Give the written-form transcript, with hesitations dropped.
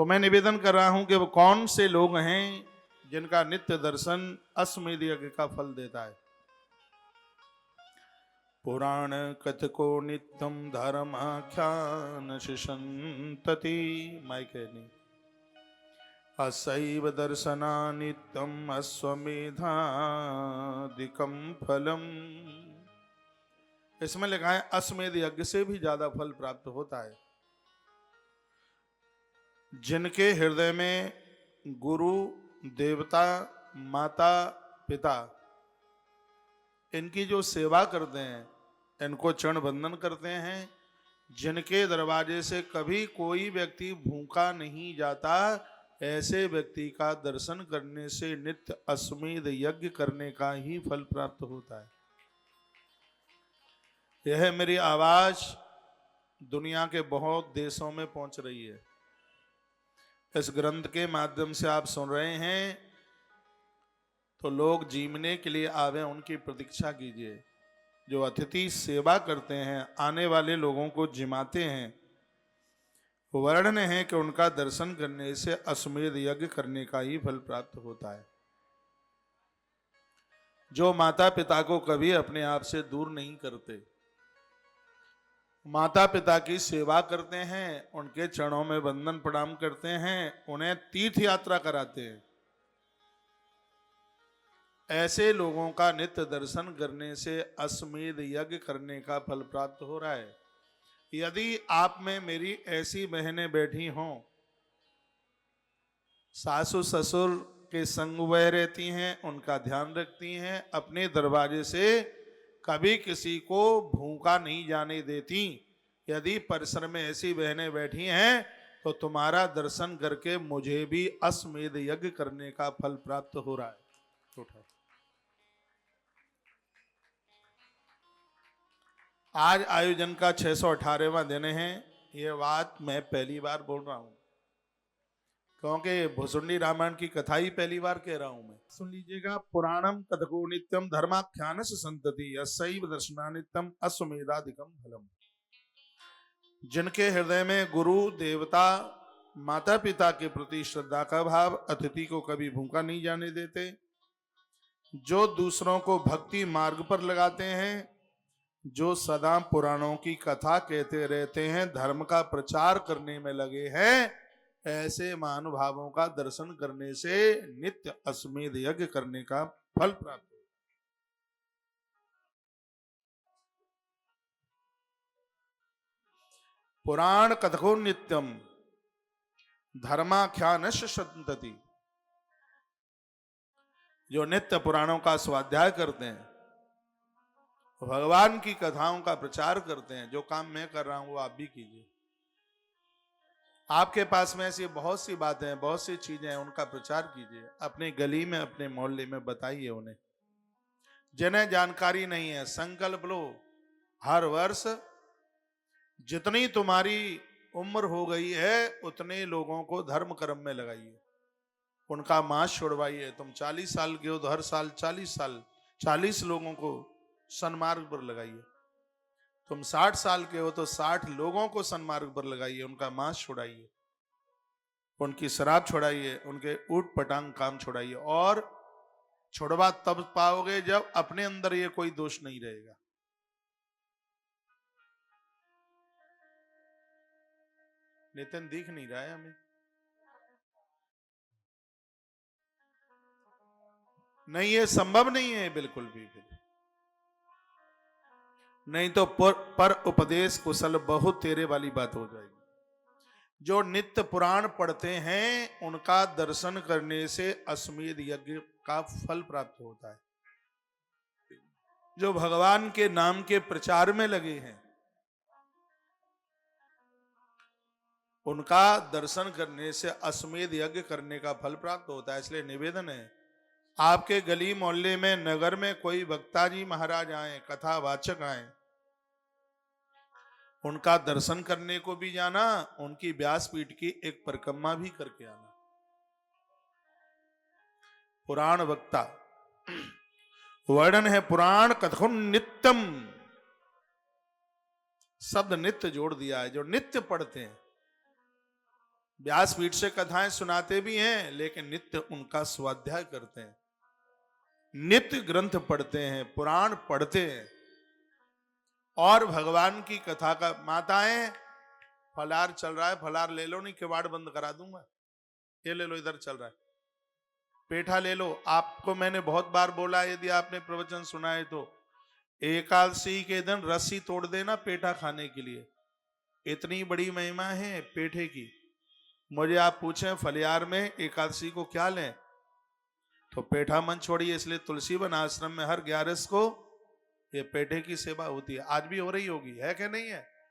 मैं निवेदन कर रहा हूं कि वो कौन से लोग हैं जिनका नित्य दर्शन अश्वमेध यज्ञ का फल देता है। पुराण कथको नित्यम धर्माख्यान शिशंतति माइके असैव दर्शना नित्यम अश्वमेधादिकम फलम। इसमें लिखा है अश्वमेध यज्ञ से भी ज्यादा फल प्राप्त होता है जिनके हृदय में गुरु देवता माता पिता इनकी जो सेवा करते हैं, इनको चरण वंदन करते हैं, जिनके दरवाजे से कभी कोई व्यक्ति भूखा नहीं जाता, ऐसे व्यक्ति का दर्शन करने से नित्य अश्वमेध यज्ञ करने का ही फल प्राप्त होता है। यह मेरी आवाज दुनिया के बहुत देशों में पहुंच रही है। इस ग्रंथ के माध्यम से आप सुन रहे हैं तो लोग जीवने के लिए आवे, उनकी प्रतीक्षा कीजिए। जो अतिथि सेवा करते हैं, आने वाले लोगों को जिमाते हैं, वर्णन है कि उनका दर्शन करने से अश्वमेध यज्ञ करने का ही फल प्राप्त होता है। जो माता पिता को कभी अपने आप से दूर नहीं करते, माता पिता की सेवा करते हैं, उनके चरणों में वंदन प्रणाम करते हैं, उन्हें तीर्थ यात्रा कराते हैं, ऐसे लोगों का नित्य दर्शन करने से अश्वमेध यज्ञ करने का फल प्राप्त हो रहा है। यदि आप में मेरी ऐसी बहनें बैठी हों, सासु ससुर के संग वह रहती हैं, उनका ध्यान रखती हैं, अपने दरवाजे से कभी किसी को भूखा नहीं जाने देती, यदि परिसर में ऐसी बहनें बैठी हैं तो तुम्हारा दर्शन करके मुझे भी अश्वमेध यज्ञ करने का फल प्राप्त हो रहा है। आज आयोजन का 618वां दिन है। ये बात मैं पहली बार बोल रहा हूं क्योंकि भुसुंडी रामायण की कथा ही पहली बार कह रहा हूं मैं। सुन लीजिएगा। पुराणम कथको नित्यम धर्माख्यान संतति अस्सैव दर्शना नित्यम अश्वमेधादिकम फलम। जिनके हृदय में गुरु देवता माता पिता के प्रति श्रद्धा का भाव, अतिथि को कभी भूखा नहीं जाने देते, जो दूसरों को भक्ति मार्ग पर लगाते हैं, जो सदा पुराणों की कथा कहते रहते हैं, धर्म का प्रचार करने में लगे हैं, ऐसे महानुभावों का दर्शन करने से नित्य अश्वमेध यज्ञ करने का फल प्राप्त होता है। पुराण कथको नित्यम धर्माख्यान संतति। जो नित्य पुराणों का स्वाध्याय करते हैं, भगवान की कथाओं का प्रचार करते हैं, जो काम मैं कर रहा हूं वो आप भी कीजिए। आपके पास में ऐसी बहुत सी बातें हैं, बहुत सी चीजें हैं, उनका प्रचार कीजिए। अपनी गली में, अपने मोहल्ले में बताइए उन्हें। जिन्हें जानकारी नहीं है, संकल्प लो, हर वर्ष जितनी तुम्हारी उम्र हो गई है उतने लोगों को धर्म कर्म में लगाइए, उनका मांस छुड़वाइए। तुम 40 साल के हो तो हर साल 40 लोगों को सन्मार्ग पर लगाइए। तुम 60 साल के हो तो 60 लोगों को सन्मार्ग पर लगाइए, उनका मांस छुड़ाइए, उनकी शराब छुड़ाइए, उनके ऊट पटांग काम छुड़ाइए। और छुड़वा तब पाओगे जब अपने अंदर ये कोई दोष नहीं रहेगा। नितिन दिख नहीं रहा है हमें। नहीं, ये संभव नहीं है बिल्कुल भी। नहीं तो पर उपदेश कुशल बहुत तेरे वाली बात हो जाएगी। जो नित्य पुराण पढ़ते हैं उनका दर्शन करने से अश्वमेध यज्ञ का फल प्राप्त होता है। जो भगवान के नाम के प्रचार में लगे हैं उनका दर्शन करने से अश्वमेध यज्ञ करने का फल प्राप्त होता है। इसलिए निवेदन है, आपके गली मोहल्ले में, नगर में कोई वक्ता जी महाराज आए, कथावाचक आए, उनका दर्शन करने को भी जाना, उनकी व्यासपीठ की एक परिक्रमा भी करके आना। पुराण वक्ता वर्णन है, पुराण कथो नित्यम, शब्द नित्य जोड़ दिया है। जो नित्य पढ़ते हैं व्यासपीठ से कथाएं सुनाते भी हैं, लेकिन नित्य उनका स्वाध्याय करते हैं, नित्य ग्रंथ पढ़ते हैं, पुराण पढ़ते हैं। और भगवान की कथा का, माताएं फलार चल रहा है, फलार ले लो, नहीं किवाड़ बंद करा दूंगा, ये ले लो, इधर चल रहा है, पेठा ले लो। आपको मैंने बहुत बार बोला, यदि आपने प्रवचन सुना है तो एकादशी के दिन रस्सी तोड़ देना पेठा खाने के लिए, इतनी बड़ी महिमा है पेठे की। मुझे आप पूछें फलियार में एकादशी को क्या लें, तो पेठा मन छोड़िए। इसलिए तुलसी वन आश्रम में हर 11 को ये पेठे की सेवा होती है, आज भी हो रही होगी, है कि नहीं है?